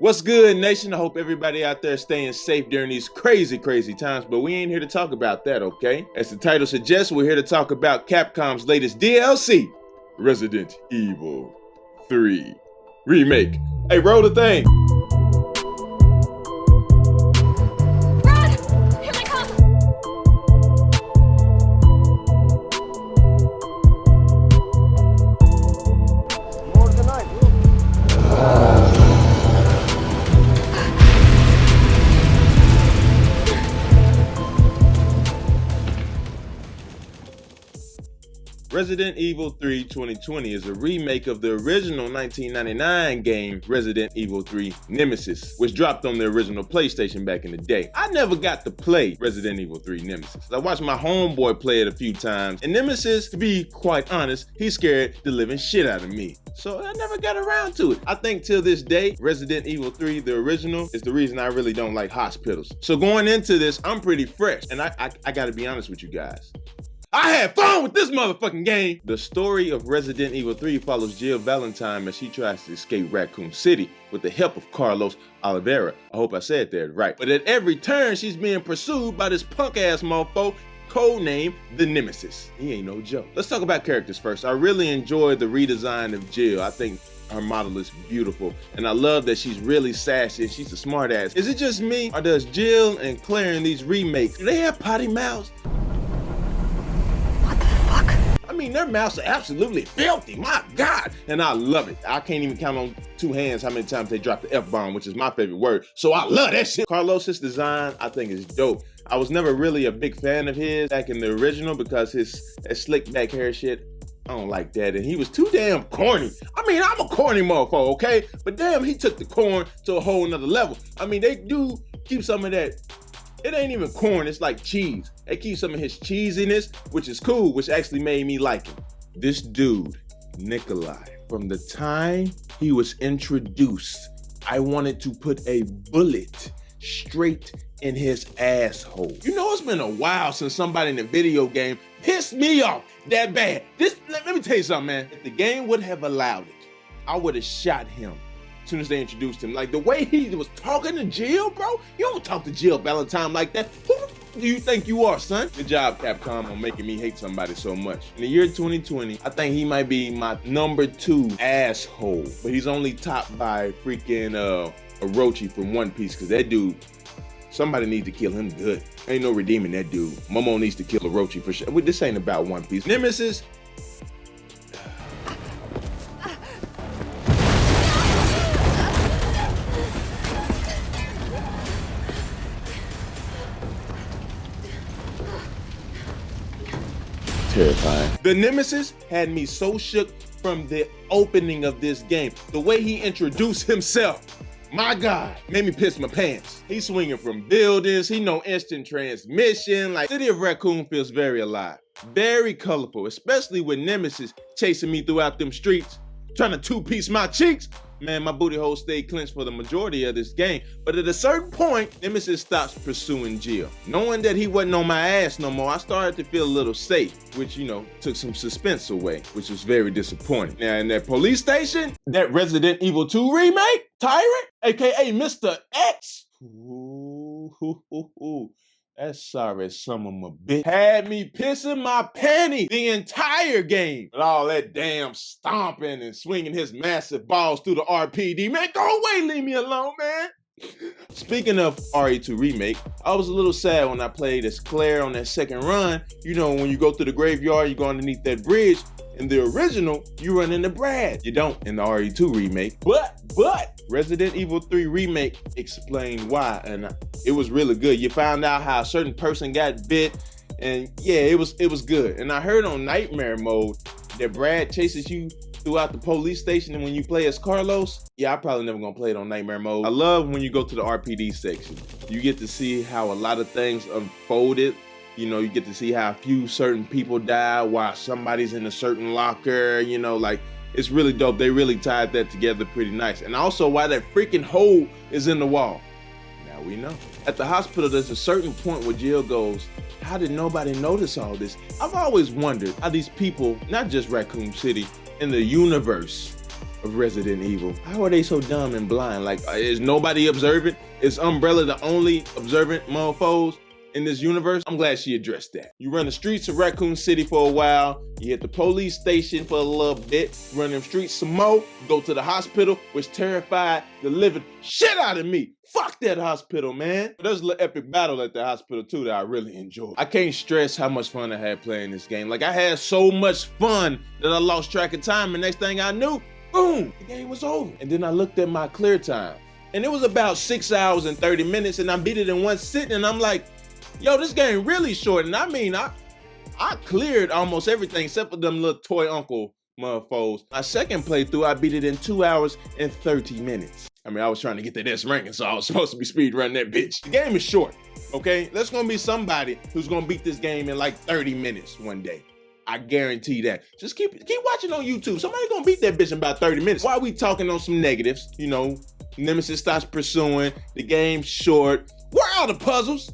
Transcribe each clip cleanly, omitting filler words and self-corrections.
What's good, nation? I hope everybody out there staying safe during these crazy times, but we ain't here to talk about that, okay? As the title suggests, we're here to talk about Capcom's latest DLC, Resident Evil 3 Remake. Hey, roll the thing. Resident Evil 3 2020 is a remake of the original 1999 game Resident Evil 3 Nemesis, which dropped on the original PlayStation back in the day. I never got to play Resident Evil 3 Nemesis. I watched my homeboy play it a few times, and Nemesis, to be quite honest, he scared the living shit out of me. So I never got around to it. I think till this day, Resident Evil 3, the original, is the reason I really don't like hospitals. So going into this, I'm pretty fresh, and I gotta be honest with you guys. I had fun with this motherfucking game! The story of Resident Evil 3 follows Jill Valentine as she tries to escape Raccoon City with the help of Carlos Oliveira. I hope I said that right. But at every turn, she's being pursued by this punk-ass mofo codenamed the Nemesis. He ain't no joke. Let's talk about characters first. I really enjoyed the redesign of Jill. I think her model is beautiful, and I love that she's really sassy and she's a smart ass. Is it just me, or does Jill and Claire in these remakes, do they have potty mouths? I mean, their mouths are absolutely filthy, my God, and I love it. I can't even count on two hands how many times they drop the F-bomb, which is my favorite word, so I love that shit. Carlos's design, I think, is dope. I was never really a big fan of his back in the original because that slick back hair shit, I don't like that, and he was too damn corny. I mean, I'm a corny motherfucker, okay? But damn, he took the corn to a whole nother level. I mean, they do keep some of that. It ain't even corn, it's like cheese. They keep some of his cheesiness, which is cool, which actually made me like him. This dude, Nikolai, from the time he was introduced, I wanted to put a bullet straight in his asshole. You know, it's been a while since somebody in a video game pissed me off that bad. Let me tell you something, man. If the game would have allowed it, I would have shot him as soon as they introduced him. Like the way he was talking to Jill, bro. You don't talk to Jill Valentine like that. Who do you think you are, son? Good job, Capcom, on making me hate somebody so much. In the year 2020, I think he might be my number 2 asshole, but he's only topped by freaking Orochi from One Piece, because that dude, somebody needs to kill him good. Ain't no redeeming that dude. Momo needs to kill Orochi for sure. This ain't about One Piece. Nemesis, terrifying. The Nemesis had me so shook from the opening of this game. The way he introduced himself, my God, made me piss my pants. He's swinging from buildings, he know instant transmission. Like, City of Raccoon feels very alive, very colorful, especially with Nemesis chasing me throughout them streets, trying to two-piece my cheeks. Man, my booty hole stayed clenched for the majority of this game. But at a certain point, Nemesis stops pursuing Jill. Knowing that he wasn't on my ass no more, I started to feel a little safe, which, you know, took some suspense away, which was very disappointing. Now, in that police station, that Resident Evil 2 remake, Tyrant, aka Mr. X, that sorry son of a bitch had me pissing my panties the entire game. With all that damn stomping and swinging his massive balls through the RPD. Man, go away, leave me alone, man. Speaking of RE2 Remake, I was a little sad when I played as Claire on that second run. You know, when you go through the graveyard, you go underneath that bridge. In the original, you run into Brad. You don't in the RE2 Remake. But Resident Evil 3 Remake explained why, and it was really good. You found out how a certain person got bit, and yeah, it was good. And I heard on Nightmare Mode that Brad chases you throughout the police station, and when you play as Carlos, yeah, I probably never gonna play it on Nightmare Mode. I love when you go to the RPD section. You get to see how a lot of things unfolded. You know, you get to see how a few certain people die while somebody's in a certain locker, you know, like, it's really dope. They really tied that together pretty nice. And also why that freaking hole is in the wall. Now we know. At the hospital, there's a certain point where Jill goes, how did nobody notice all this? I've always wondered how these people, not just Raccoon City, in the universe of Resident Evil. How are they so dumb and blind? Like, is nobody observant? Is Umbrella the only observant mofos in this universe? I'm glad she addressed that. You run the streets of Raccoon City for a while, you hit the police station for a little bit, run them streets some more, go to the hospital, which terrified the living shit out of me. Fuck that hospital, man. There's a little epic battle at the hospital too that I really enjoyed. I can't stress how much fun I had playing this game. Like, I had so much fun that I lost track of time, and next thing I knew, boom, the game was over. And then I looked at my clear time, and it was about 6 hours and 30 minutes, and I beat it in one sitting, and I'm like, yo, this game really short. And I mean, I cleared almost everything except for them little toy uncle motherfuckers. My second playthrough, I beat it in 2 hours and 30 minutes. I mean, I was trying to get that S ranking, so I was supposed to be speed running that bitch. The game is short, okay? There's gonna be somebody who's gonna beat this game in like 30 minutes one day. I guarantee that. Just keep watching on YouTube. Somebody gonna beat that bitch in about 30 minutes. Why are we talking on some negatives? You know, Nemesis starts pursuing, the game's short. Where are the puzzles?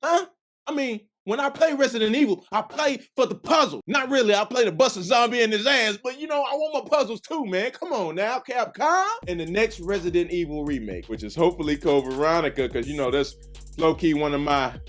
Huh? I mean, when I play Resident Evil, I play for the puzzle. Not really, I play to bust a zombie in his ass, but you know, I want my puzzles too, man. Come on now, Capcom. And the next Resident Evil remake, which is hopefully Code Veronica, because you know, that's low-key one of my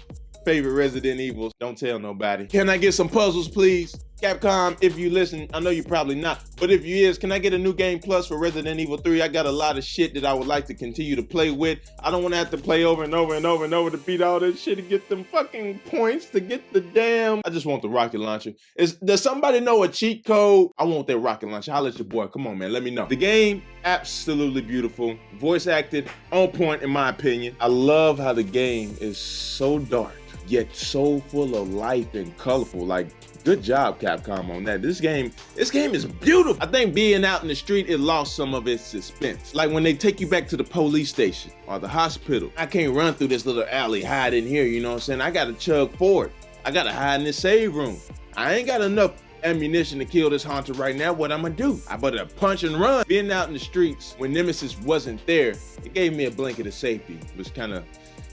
favorite Resident Evils. Don't tell nobody. Can I get some puzzles, please? Capcom, if you listen, I know you're probably not, but if you is, can I get a new game plus for Resident Evil 3? I got a lot of shit that I would like to continue to play with. I don't want to have to play over and over and over and over to beat all this shit to get them fucking points, to get the damn... I just want the rocket launcher. Does somebody know a cheat code? I want that rocket launcher. Holla at your boy. Come on, man. Let me know. The game, absolutely beautiful. Voice acted, on point in my opinion. I love how the game is so dark, yet so full of life and colorful. Like, good job, Capcom, on that. This game is beautiful. I think being out in the street, it lost some of its suspense. Like when they take you back to the police station or the hospital. I can't run through this little alley, hide in here, you know what I'm saying? I gotta chug forward. I gotta hide in this save room. I ain't got enough ammunition to kill this haunter right now. What I'm gonna do? I better punch and run. Being out in the streets when Nemesis wasn't there, it gave me a blanket of safety, which kind of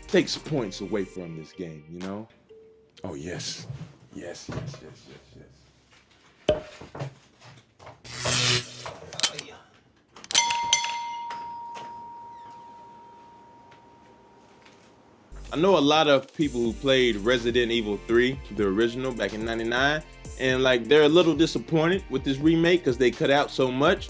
takes points away from this game, you know? Oh, yes. Yes. I know a lot of people who played Resident Evil 3, the original, back in '99, and like they're a little disappointed with this remake because they cut out so much.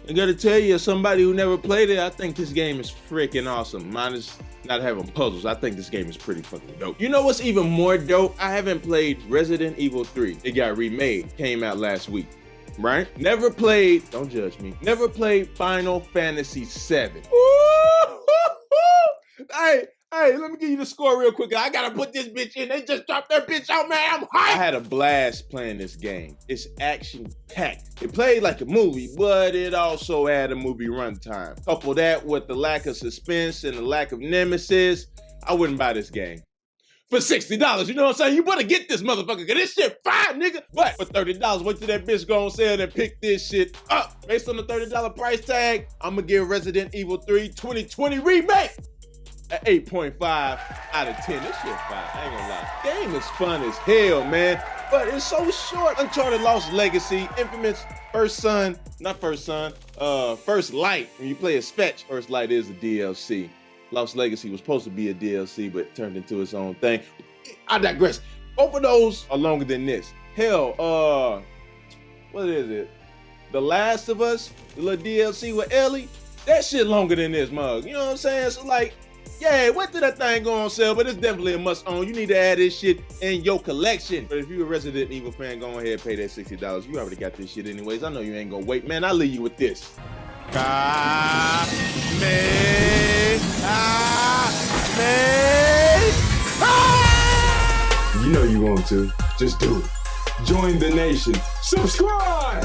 I gotta tell you, as somebody who never played it, I think this game is freaking awesome. Minus not having puzzles, I think this game is pretty fucking dope. You know what's even more dope? I haven't played Resident Evil 3. It got remade, came out last week, right? Never played, don't judge me, never played Final Fantasy VII. Hey, let me give you the score real quick. I gotta put this bitch in. They just dropped that bitch out, man. I'm hyped. I had a blast playing this game. It's action-packed. It played like a movie, but it also had a movie runtime. Couple that with the lack of suspense and the lack of nemesis, I wouldn't buy this game. For $60, you know what I'm saying? You better get this motherfucker, cause this shit fine, nigga. But for $30, wait till that bitch go on sale and pick this shit up. Based on the $30 price tag, I'm gonna give Resident Evil 3 2020 Remake an 8.5 out of 10. This shit fine, I ain't gonna lie. Game is fun as hell, man, but it's so short. Uncharted Lost Legacy, Infamous First Light. When you play as Fetch, First Light is a DLC. Lost Legacy was supposed to be a DLC, but turned into its own thing. I digress. Both of those are longer than this. Hell, what is it? The Last of Us, the little DLC with Ellie, that shit longer than this mug. You know what I'm saying? So like, yeah, what did that thing go on sale? But it's definitely a must own. You need to add this shit in your collection. But if you're a Resident Evil fan, go ahead and pay that $60. You already got this shit anyways. I know you ain't gonna wait. Man, I'll leave you with this. You know you want to. Just do it. Join the nation. Subscribe!